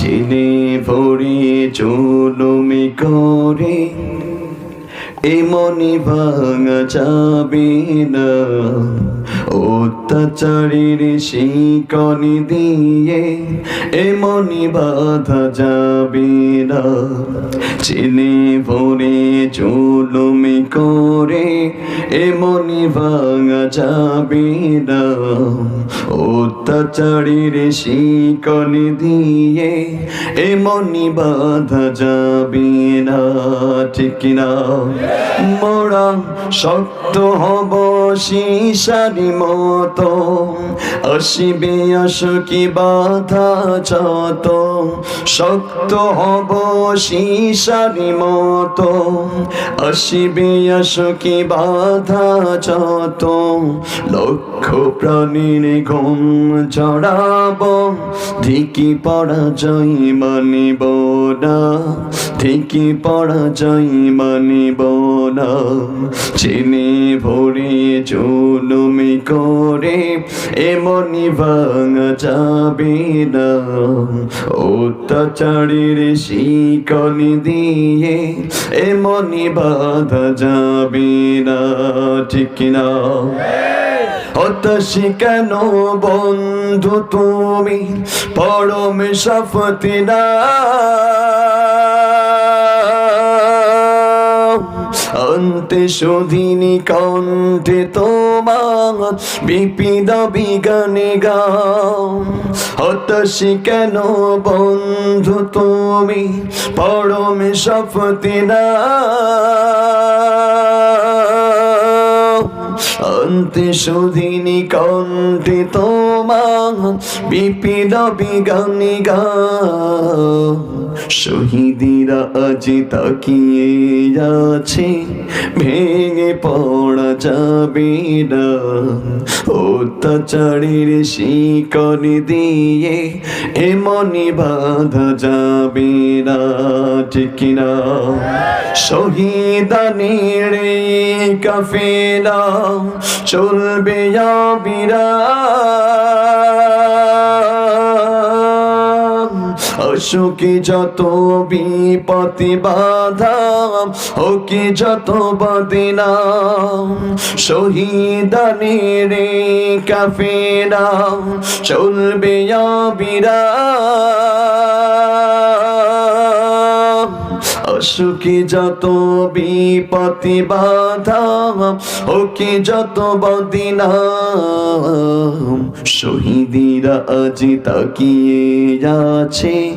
টেনে ভরে জুলুমি করে এ মনি ভাঙা যাবে না, অত্যাচারীর শিকনি দিয়ে এ মনি বাঁধা যাবে না। চিনি ভরে জুলুমি করে এ মনি ভাঙা যাবে না, অত্যাচারীর শিকনি দিয়ে এ মনি বাঁধা যাবে না। ঠিক কিনা? মোরা শক্ত হব সীসারি মতো, আসিবে আশকি বাধা যত। শক্ত হব সীসারি মতো, আসিবে আশকি বাধা যত। লক্ষ প্রাণীর ঘুম চড়াব, ধিকি পরাজয় মানিব না, ধিকি পরাজয় মানিব না। চিনি ভরে জুলুমি করে এমনি ভাঙা যাবে না, অত্যাচারীর শিকনি দিয়ে এমনি বাঁধা যাবে না। ঠিক কিনা? হতাশি কেন বন্ধু তুমি পরম শফতি না, অন্তে সুধিনী কণ্ঠে তোমার বিপিন বিগানে গাও। হতাশি কেন বন্ধু তুমি পরম শফতি না, অন্তে সুধিনী কণ্ঠে তোমার বিপিন বিগানে গাও। শহীদিরা আজ তাকিয়ে আছে, ভেঙে পড়া যাবে না, অত্যাচারীর শিকনি দিয়ে এমনি বাঁধা যাবে না। ঠিক কিনা? শহীদানের কাফেলা চলবে অবিরাম, অসুখী যত বিপত্তি বাধা হোকি যত বদনাম। শহীদানের কাফেলা চলবে অবিরাম, অসুখী যত বিপত্তি বাধা হোকি যত বদনাম। শহীদিরা আজ তাকিয়ে আছে,